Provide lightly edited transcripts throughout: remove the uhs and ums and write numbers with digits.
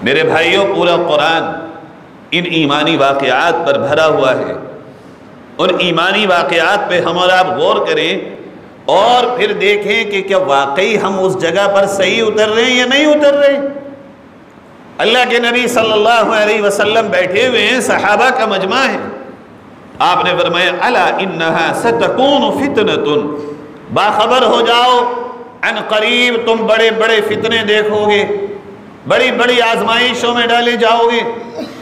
میرے بھائیوں، پورا قرآن ان ایمانی واقعات پر بھرا ہوا ہے۔ ان ایمانی واقعات پہ ہم اور آپ غور کریں اور پھر دیکھیں کہ کیا واقعی ہم اس جگہ پر صحیح اتر رہے ہیں یا نہیں اتر رہے۔ اللہ کے نبی صلی اللہ علیہ وسلم بیٹھے ہوئے ہیں، صحابہ کا مجمع ہے، آپ نے فرمایا الا انہا ستکون فتنۃ، باخبر ہو جاؤ عن قریب تم بڑے بڑے فتنے دیکھو گے، بڑی بڑی آزمائشوں میں ڈالے جاؤ گے۔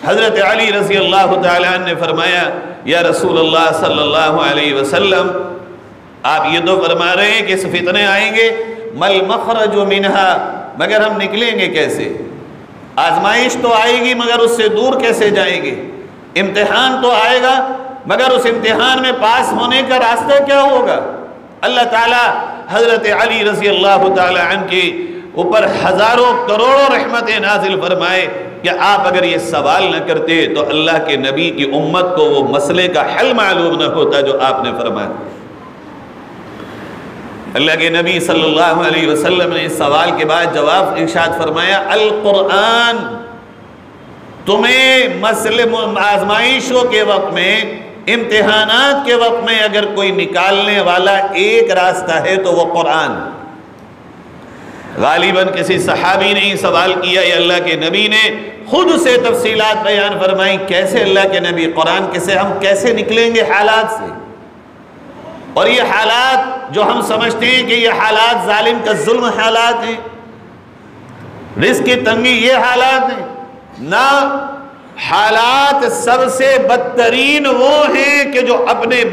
حضرت علی رضی اللہ تعالیٰ عنہ نے فرمایا یا رسول اللہ صلی اللہ علیہ وسلم، آپ یہ تو فرما رہے ہیں کہ اس فتنے آئیں گے، مل مخرج منہا، مگر ہم نکلیں گے کیسے؟ آزمائش تو آئے گی مگر اس سے دور کیسے جائیں گے؟ امتحان تو آئے گا مگر اس امتحان میں پاس ہونے کا راستہ کیا ہوگا؟ اللہ تعالیٰ حضرت علی رضی اللہ تعالیٰ عنہ کے اوپر ہزاروں کروڑوں رحمتیں نازل فرمائے کہ آپ اگر یہ سوال نہ کرتے تو اللہ کے نبی کی امت کو وہ مسئلے کا حل معلوم نہ ہوتا جو آپ نے فرمایا۔ اللہ کے نبی صلی اللہ علیہ وسلم نے اس سوال کے بعد جواب ارشاد فرمایا القرآن تمہیں مسئلے آزمائشوں کے وقت میں، امتحانات کے وقت میں اگر کوئی نکالنے والا ایک راستہ ہے تو وہ قرآن۔ غالباً کسی صحابی نے ہی سوال کیا یا اللہ کے نبی نے خود سے تفصیلات بیان فرمائی، کیسے اللہ کے نبی قرآن کیسے ہم کیسے نکلیں گے حالات سے؟ اور یہ حالات جو ہم سمجھتے ہیں کہ یہ حالات ظالم کا ظلم حالات ہیں، رزق کی تنگی یہ حالات ہیں، نہ، حالات سب سے بدترین وہ ہیں کہ جو اپنے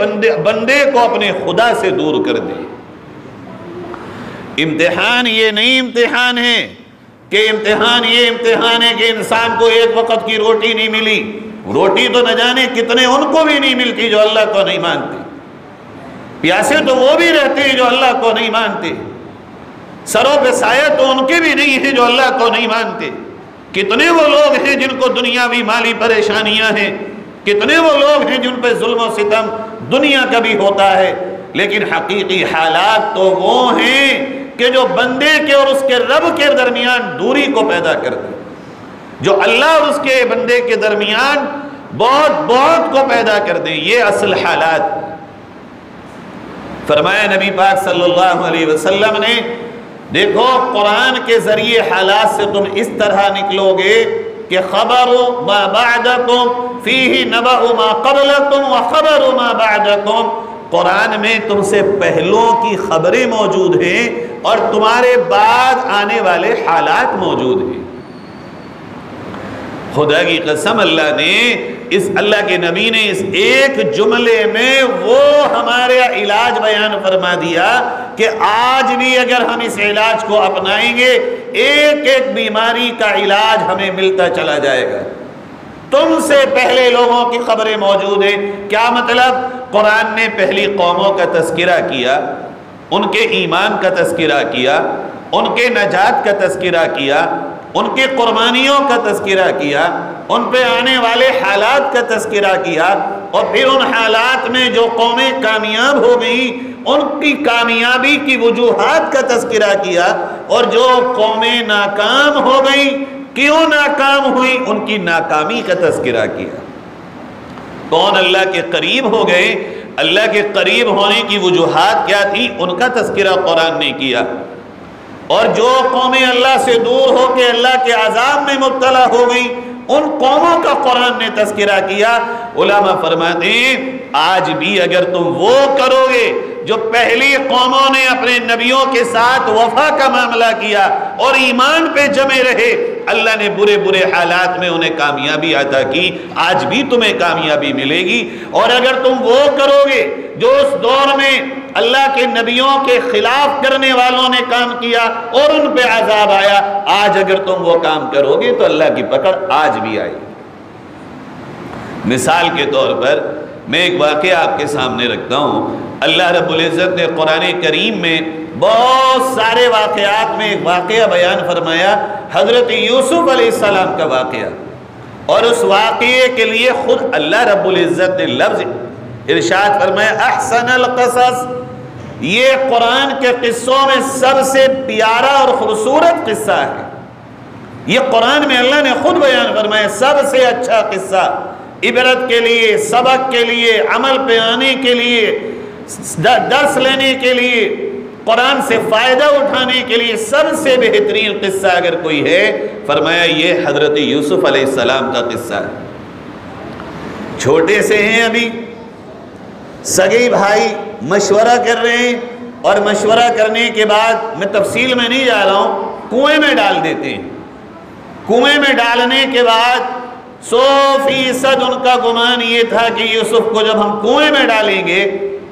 بندے کو اپنے خدا سے دور کر دے۔ امتحان یہ نہیں امتحان ہے کہ امتحان یہ امتحان ہے کہ انسان کو ایک وقت کی روٹی نہیں ملی، روٹی تو نہ جانے کتنے ان کو بھی نہیں ملتی جو اللہ کو نہیں مانتے، پیاسے تو وہ بھی رہتے ہیں جو اللہ کو نہیں مانتے، سروں پہ سایہ تو ان کے بھی نہیں ہیں جو اللہ کو نہیں مانتے۔ کتنے وہ لوگ ہیں جن کو دنیاوی مالی پریشانیاں ہیں، کتنے وہ لوگ ہیں جن پہ ظلم و ستم دنیا کا بھی ہوتا ہے، لیکن حقیقی حالات تو وہ ہیں کہ جو بندے کے اور اس کے رب کے درمیان دوری کو پیدا کر دے، جو اللہ اور اس کے بندے کے درمیان بہت کو پیدا کر دے، یہ اصل حالات۔ فرمایا نبی پاک صلی اللہ علیہ وسلم نے، دیکھو قرآن کے ذریعے حالات سے تم اس طرح نکلو گے کہ خبر ما بعدکم فیہ نبأ ما قبلکم وخبر ما بعدکم، قرآن میں تم سے پہلوں کی خبریں موجود ہیں اور تمہارے بعد آنے والے حالات موجود ہیں۔ خدا کی قسم اللہ کے نبی نے اس ایک جملے میں وہ ہمارا علاج بیان فرما دیا کہ آج بھی اگر ہم اس علاج کو اپنائیں گے ایک ایک بیماری کا علاج ہمیں ملتا چلا جائے گا۔ تم سے پہلے لوگوں کی خبریں موجود ہیں۔ کیا مطلب؟ قرآن نے پہلی قوموں کا تذکرہ کیا، ان کے ایمان کا تذکرہ کیا، ان کے نجات کا تذکرہ کیا، ان کے قربانیوں کا تذکرہ کیا، ان پہ آنے والے حالات کا تذکرہ کیا، اور پھر ان حالات میں جو قومیں کامیاب ہو گئیں ان کی کامیابی کی وجوہات کا تذکرہ کیا، اور جو قومیں ناکام ہو گئیں کیوں ناکام ہوئی ان کی ناکامی کا تذکرہ کیا۔ کون اللہ کے قریب ہو گئے، اللہ کے قریب ہونے کی وجوہات کیا تھی، ان کا تذکرہ قرآن نے کیا، اور جو قومیں اللہ سے دور ہو کے اللہ کے عذاب میں مبتلا ہو گئی ان قوموں کا قرآن نے تذکرہ کیا۔ علماء فرماتے ہیں آج بھی اگر تم وہ کرو گے جو پہلی قوموں نے اپنے نبیوں کے ساتھ وفا کا معاملہ کیا اور ایمان پہ جمے رہے، اللہ نے برے برے حالات میں انہیں کامیابی عطا کی، آج بھی تمہیں کامیابی ملے گی۔ اور اگر تم وہ کرو گے جو اس دور میں اللہ کے نبیوں کے خلاف کرنے والوں نے کام کیا اور ان پہ عذاب آیا، آج اگر تم وہ کام کرو گے تو اللہ کی پکڑ آج بھی آئی۔ مثال کے طور پر میں ایک واقعہ آپ کے سامنے رکھتا ہوں۔ اللہ رب العزت نے قرآن کریم میں بہت سارے واقعات میں ایک واقعہ بیان فرمایا، حضرت یوسف علیہ السلام کا واقعہ، اور اس واقعے کے لیے خود اللہ رب العزت نے لفظ ارشاد فرمایا احسن القصص، یہ قرآن کے قصوں میں سب سے پیارا اور خوبصورت قصہ ہے۔ یہ قرآن میں اللہ نے خود بیان فرمایا سب سے اچھا قصہ، عبرت کے لیے، سبق کے لیے، عمل پہ آنے کے لیے، درس لینے کے لیے، قرآن سے فائدہ اٹھانے کے لیے سب سے بہترین قصہ اگر کوئی ہے، فرمایا یہ حضرت یوسف علیہ السلام کا قصہ ہے۔ چھوٹے سے ہیں ابھی، سگے بھائی مشورہ کر رہے ہیں، اور مشورہ کرنے کے بعد میں تفصیل میں نہیں جا رہا ہوں، کنویں میں ڈال دیتے ہیں۔ کنویں میں ڈالنے کے بعد 100% ان کا گمان یہ تھا کہ یوسف کو جب ہم کنویں میں ڈالیں گے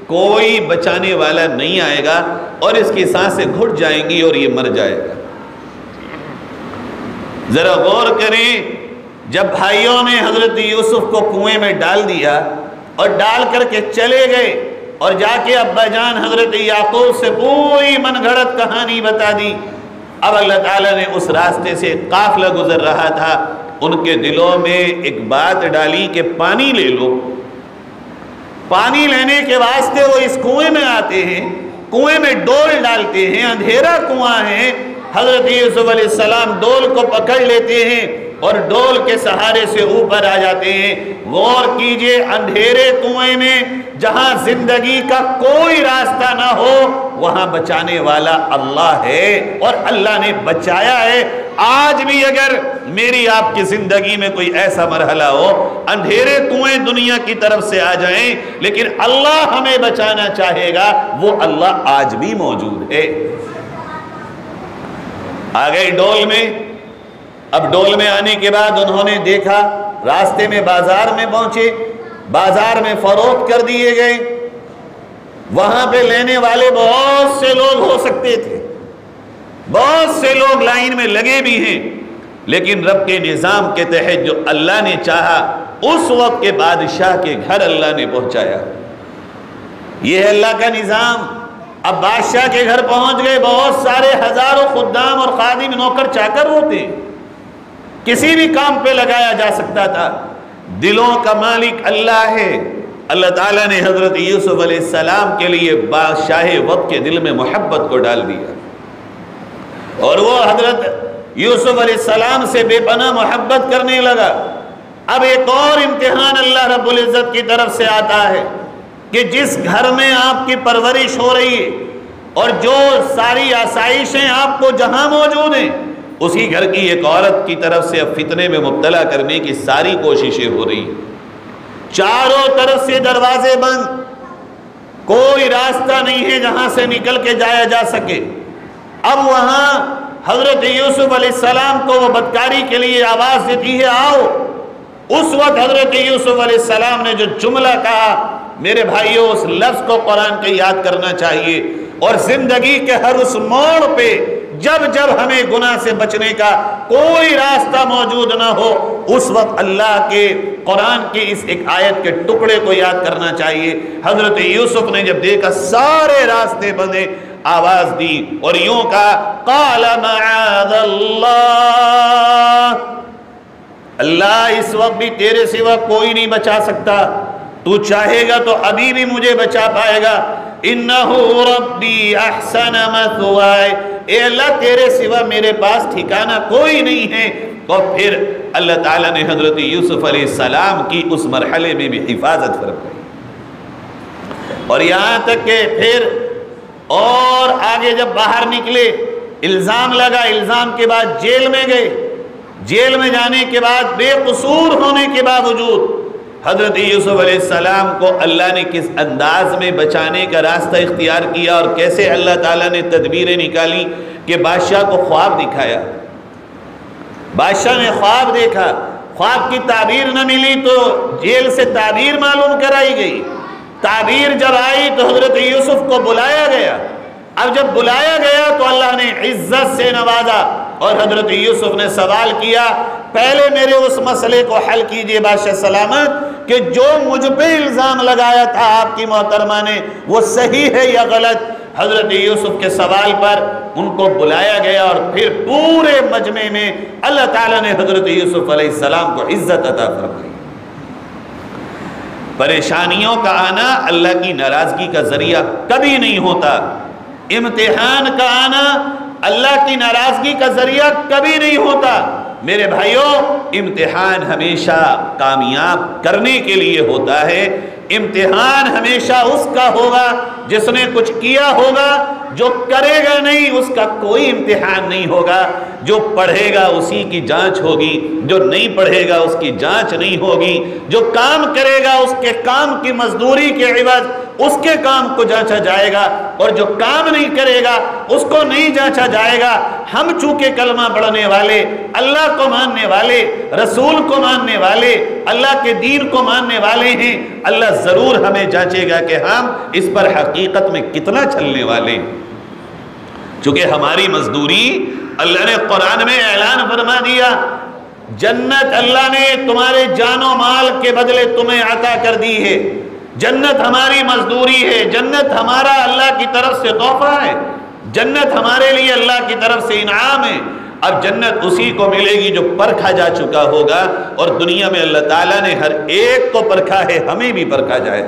کوئی بچانے والا نہیں آئے گا اور اس کی سانسیں گھٹ جائیں گی اور یہ مر جائے گا۔ ذرا غور کریں، جب بھائیوں نے حضرت یوسف کو کنویں میں ڈال دیا اور ڈال کر کے چلے گئے اور جا کے ابا جان حضرت یعقوب سے پوری من گھڑت کہانی بتا دی، اب اللہ تعالیٰ نے اس راستے سے قافلہ گزر رہا تھا، ان کے دلوں میں ایک بات ڈالی کہ پانی لے لو۔ پانی لینے کے واسطے وہ اس کنویں میں آتے ہیں، کنویں میں ڈول ڈالتے ہیں، اندھیرا کنواں ہے، حضرت یوسف علیہ السلام ڈول کو پکڑ لیتے ہیں اور ڈول کے سہارے سے اوپر آ جاتے ہیں۔ غور کیجئے، اندھیرے کنویں میں جہاں زندگی کا کوئی راستہ نہ ہو وہاں بچانے والا اللہ ہے، اور اللہ نے بچایا ہے۔ آج بھی اگر میری آپ کی زندگی میں کوئی ایسا مرحلہ ہو، اندھیرے کنویں دنیا کی طرف سے آ جائیں، لیکن اللہ ہمیں بچانا چاہے گا، وہ اللہ آج بھی موجود ہے۔ آ گئے ڈول میں۔ اب ڈول میں آنے کے بعد انہوں نے دیکھا، راستے میں بازار میں پہنچے، بازار میں فروخت کر دیے گئے۔ وہاں پہ لینے والے بہت سے لوگ ہو سکتے تھے، بہت سے لوگ لائن میں لگے بھی ہیں، لیکن رب کے نظام کے تحت جو اللہ نے چاہا اس وقت کے بادشاہ کے گھر اللہ نے پہنچایا۔ یہ ہے اللہ کا نظام۔ اب بادشاہ کے گھر پہنچ گئے، بہت سارے ہزاروں خدام اور خادم نوکر چاکر ہوتے، کسی بھی کام پہ لگایا جا سکتا تھا۔ دلوں کا مالک اللہ ہے۔ اللہ تعالیٰ نے حضرت یوسف علیہ السلام کے لیے بادشاہ وقت کے دل میں محبت کو ڈال دیا، اور وہ حضرت یوسف علیہ السلام سے بے پناہ محبت کرنے لگا۔ اب ایک اور امتحان اللہ رب العزت کی طرف سے آتا ہے کہ جس گھر میں آپ کی پرورش ہو رہی ہے اور جو ساری آسائشیں آپ کو جہاں موجود ہیں، اسی گھر کی ایک عورت کی طرف سے اب فتنے میں مبتلا کرنے کی ساری کوششیں ہو رہی ہیں۔ چاروں طرف سے دروازے بند، کوئی راستہ نہیں ہے جہاں سے نکل کے جایا جا سکے۔ اب وہاں حضرت یوسف علیہ السلام کو وہ بدکاری کے لیے آواز دیتی ہے، آؤ۔ اس وقت حضرت یوسف علیہ السلام نے جو جملہ کہا، میرے بھائیوں اس لفظ کو قرآن کے یاد کرنا چاہیے، اور زندگی کے ہر اس موڑ پہ جب جب ہمیں گناہ سے بچنے کا کوئی راستہ موجود نہ ہو، اس وقت اللہ کے قرآن کی اس ایک آیت کے ٹکڑے کو یاد کرنا چاہیے۔ حضرت یوسف نے جب دیکھا سارے راستے بندے، آواز دی اور یوں کہا، قال معاذ اللہ، اللہ اس وقت بھی تیرے سوا کوئی نہیں بچا سکتا، تو چاہے گا تو ابھی بھی مجھے بچا پائے گا۔ انہ ربی احسن مثوائے، اے اللہ تیرے سوا میرے پاس ٹھکانہ کوئی نہیں ہے۔ اور پھر اللہ تعالیٰ نے حضرت یوسف علیہ السلام کی اس مرحلے میں بھی حفاظت فرمائی، اور یہاں تک کہ پھر اور آگے جب باہر نکلے الزام لگا، الزام کے بعد جیل میں گئے۔ جیل میں جانے کے بعد بے قصور ہونے کے باوجود حضرت یوسف علیہ السلام کو اللہ نے کس انداز میں بچانے کا راستہ اختیار کیا، اور کیسے اللہ تعالیٰ نے تدبیریں نکالی کہ بادشاہ کو خواب دکھایا۔ بادشاہ نے خواب دیکھا، خواب کی تعبیر نہ ملی تو جیل سے تعبیر معلوم کرائی گئی۔ تعبیر جب آئی تو حضرت یوسف کو بلایا گیا۔ اب جب بلایا گیا تو اللہ نے عزت سے نوازا، اور حضرت یوسف نے سوال کیا، پہلے میرے اس مسئلے کو حل کیجئے بادشاہ سلامت، کہ جو مجھ پہ الزام لگایا تھا آپ کی محترمہ نے وہ صحیح ہے یا غلط۔ حضرت یوسف کے سوال پر ان کو بلایا گیا، اور پھر پورے مجمع میں اللہ تعالیٰ نے حضرت یوسف علیہ السلام کو عزت عطا فرمائی۔ پریشانیوں کا آنا اللہ کی ناراضگی کا ذریعہ کبھی نہیں ہوتا، امتحان کا آنا اللہ کی ناراضگی کا ذریعہ کبھی نہیں ہوتا۔ میرے بھائیوں، امتحان ہمیشہ کامیاب کرنے کے لیے ہوتا ہے۔ امتحان ہمیشہ اس کا ہوگا جس نے کچھ کیا ہوگا، جو کرے گا نہیں اس کا کوئی امتحان نہیں ہوگا۔ جو پڑھے گا اسی کی جانچ ہوگی، جو نہیں پڑھے گا اس کی جانچ نہیں ہوگی۔ جو کام کرے گا اس کے کام کی مزدوری کے عوض اس کے کام کو جانچا جائے گا، اور جو کام نہیں کرے گا اس کو نہیں جانچا جائے گا۔ ہم چونکہ کلمہ پڑھنے والے، اللہ کو ماننے والے، رسول کو ماننے والے، اللہ کے دین کو ماننے والے ہیں، اللہ ضرور ہمیں جانچے گا کہ ہم اس پر حقیقت میں کتنا چلنے والے ہیں۔ چونکہ ہماری مزدوری اللہ نے قرآن میں اعلان فرما دیا، جنت اللہ نے تمہارے جان و مال کے بدلے تمہیں عطا کر دی ہے۔ جنت ہماری مزدوری ہے، جنت ہمارا اللہ کی طرف سے تحفہ ہے، جنت ہمارے لیے اللہ کی طرف سے انعام ہے۔ اب جنت اسی کو ملے گی جو پرکھا جا چکا ہوگا، اور دنیا میں اللہ تعالیٰ نے ہر ایک کو پرکھا ہے، ہمیں بھی پرکھا جائے۔